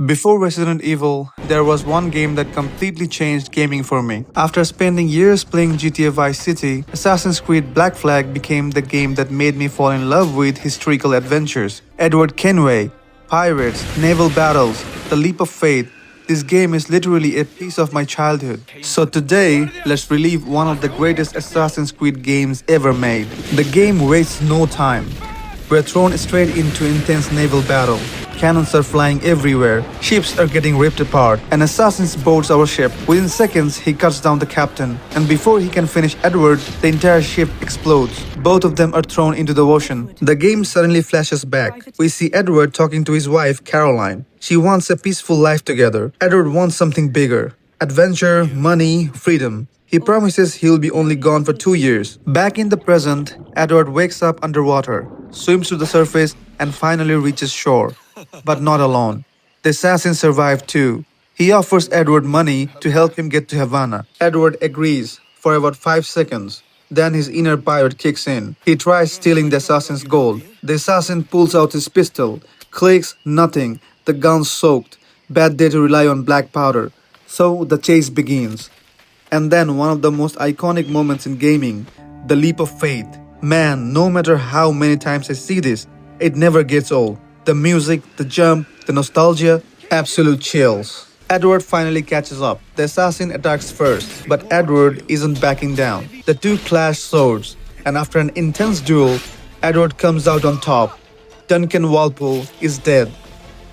Before Resident Evil, there was one game that completely changed gaming for me. After spending years playing GTA Vice City, Assassin's Creed Black Flag became the game that made me fall in love with historical adventures. Edward Kenway, pirates, naval battles, the leap of faith. This game is literally a piece of my childhood. So today, let's relive one of the greatest Assassin's Creed games ever made. The game wastes no time. We're thrown straight into intense naval battle. Cannons are flying everywhere, ships are getting ripped apart, an assassin boards our ship. Within seconds, he cuts down the captain, and before he can finish Edward, the entire ship explodes. Both of them are thrown into the ocean. The game suddenly flashes back. We see Edward talking to his wife, Caroline. She wants a peaceful life together. Edward wants something bigger. Adventure, money, freedom. He promises he'll be only gone for 2 years. Back in the present, Edward wakes up underwater, swims to the surface, and finally reaches shore. But not alone. The assassin survived too. He offers Edward money to help him get to Havana. Edward agrees for about 5 seconds. Then his inner pirate kicks in. He tries stealing the assassin's gold. The assassin pulls out his pistol. Clicks, nothing. The gun's soaked. Bad day to rely on black powder. So the chase begins. And then one of the most iconic moments in gaming, the leap of faith. Man, no matter how many times I see this, it never gets old. The music, the jump, the nostalgia, absolute chills. Edward finally catches up. The assassin attacks first, but Edward isn't backing down. The two clash swords, and after an intense duel, Edward comes out on top. Duncan Walpole is dead.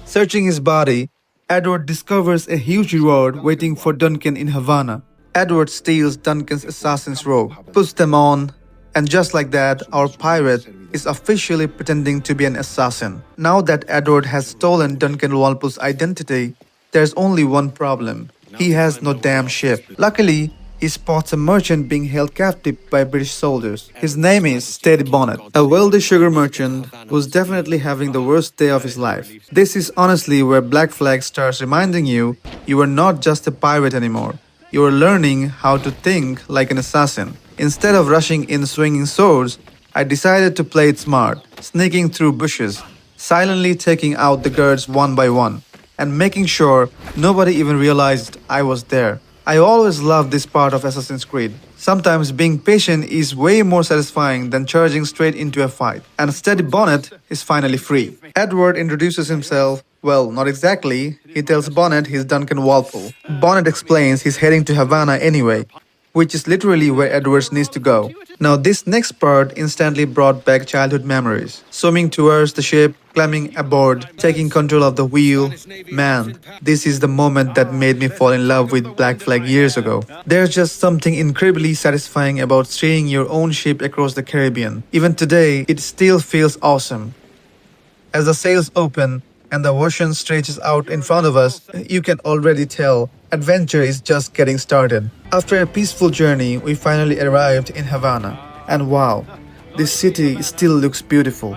Searching his body, Edward discovers a huge reward waiting for Duncan in Havana. Edward steals Duncan's assassin's robe, puts them on, and just like that, our pirate is officially pretending to be an assassin. Now that Edward has stolen Duncan Walpole's identity, there's only one problem. He has no damn ship. Luckily, he spots a merchant being held captive by British soldiers. His name is Steady Bonnet, a wealthy sugar merchant who's definitely having the worst day of his life. This is honestly where Black Flag starts reminding you are not just a pirate anymore. You are learning how to think like an assassin. Instead of rushing in swinging swords, I decided to play it smart, sneaking through bushes, silently taking out the guards one by one, and making sure nobody even realized I was there. I always loved this part of Assassin's Creed. Sometimes being patient is way more satisfying than charging straight into a fight. And Steady Bonnet is finally free. Edward introduces himself. Well, not exactly. He tells Bonnet he's Duncan Walpole. Bonnet explains he's heading to Havana anyway, which is literally where Edward needs to go. Now this next part instantly brought back childhood memories. Swimming towards the ship, climbing aboard, taking control of the wheel. Man, this is the moment that made me fall in love with Black Flag years ago. There's just something incredibly satisfying about steering your own ship across the Caribbean. Even today, it still feels awesome. As the sails open, and the ocean stretches out in front of us, you can already tell adventure is just getting started. After a peaceful journey, we finally arrived in Havana. And wow, this city still looks beautiful.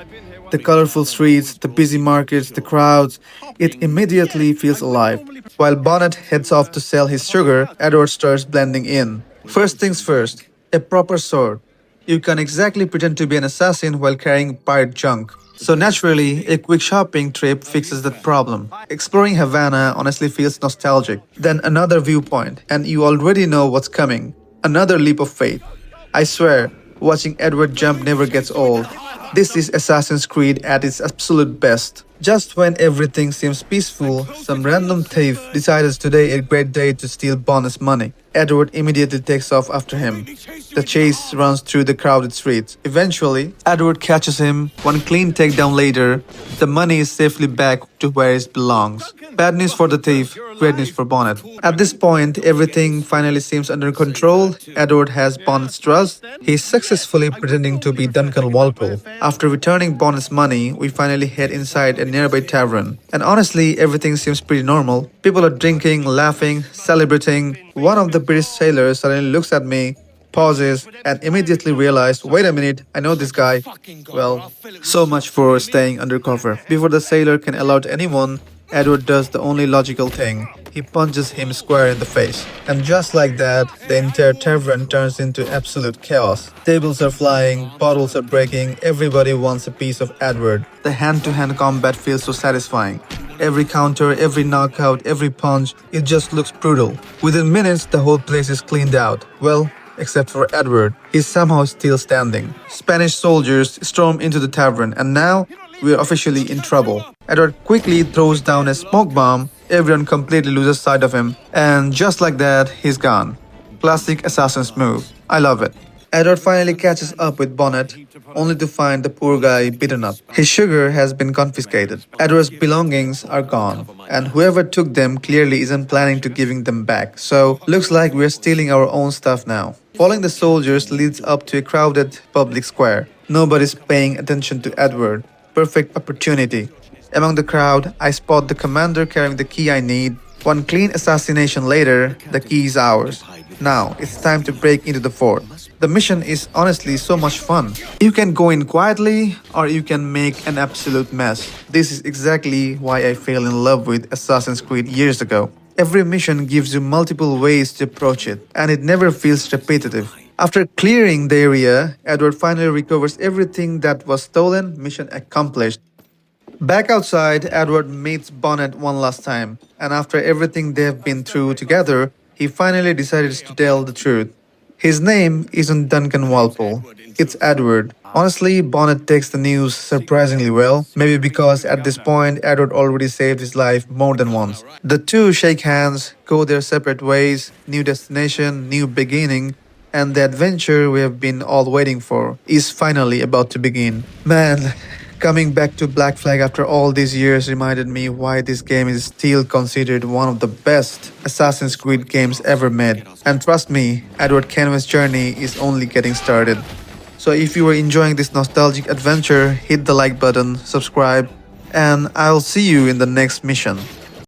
The colorful streets, the busy markets, the crowds, it immediately feels alive. While Bonnet heads off to sell his sugar, Edward starts blending in. First things first, a proper sword. You can exactly pretend to be an assassin while carrying pirate junk. So naturally, a quick shopping trip fixes that problem. Exploring Havana honestly feels nostalgic. Then another viewpoint, and you already know what's coming. Another leap of faith. I swear, watching Edward jump never gets old. This is Assassin's Creed at its absolute best. Just when everything seems peaceful, some random thief decides today a great day to steal Bonnet's money. Edward immediately takes off after him. The chase runs through the crowded streets. Eventually, Edward catches him. One clean takedown later, the money is safely back to where it belongs. Bad news for the thief, great news for Bonnet. At this point, everything finally seems under control. Edward has Bonnet's trust. He's successfully pretending to be Duncan Walpole. After returning Bonnet's money, we finally head inside a nearby tavern. And honestly, everything seems pretty normal. People are drinking, laughing, celebrating. One of the British sailors suddenly looks at me, pauses, and immediately realized, wait a minute, I know this guy. Well, so much for staying undercover. Before the sailor can alert anyone, Edward does the only logical thing. He punches him square in the face. And just like that, the entire tavern turns into absolute chaos. Tables are flying, bottles are breaking, everybody wants a piece of Edward. The hand-to-hand combat feels so satisfying. Every counter, every knockout, every punch, it just looks brutal. Within minutes, the whole place is cleaned out. Well, except for Edward. He's somehow still standing. Spanish soldiers storm into the tavern, and now we're officially in trouble. Edward quickly throws down a smoke bomb, everyone completely loses sight of him, and just like that, he's gone. Classic assassin's move. I love it. Edward finally catches up with Bonnet, only to find the poor guy beaten up. His sugar has been confiscated. Edward's belongings are gone, and whoever took them clearly isn't planning to giving them back. So, looks like we're stealing our own stuff now. Following the soldiers leads up to a crowded public square. Nobody's paying attention to Edward. Perfect opportunity. Among the crowd, I spot the commander carrying the key I need. One clean assassination later, the key is ours. Now, it's time to break into the fort. The mission is honestly so much fun. You can go in quietly or you can make an absolute mess. This is exactly why I fell in love with Assassin's Creed years ago. Every mission gives you multiple ways to approach it, and it never feels repetitive. After clearing the area, Edward finally recovers everything that was stolen, mission accomplished. Back outside, Edward meets Bonnet one last time, and after everything they've been through together, he finally decides to tell the truth. His name isn't Duncan Walpole, it's Edward. Honestly, Bonnet takes the news surprisingly well, maybe because at this point Edward already saved his life more than once. The two shake hands, go their separate ways, new destination, new beginning, and the adventure we have been all waiting for is finally about to begin. Man, coming back to Black Flag after all these years reminded me why this game is still considered one of the best Assassin's Creed games ever made. And trust me, Edward Kenway's journey is only getting started. So if you are enjoying this nostalgic adventure, hit the like button, subscribe, and I'll see you in the next mission.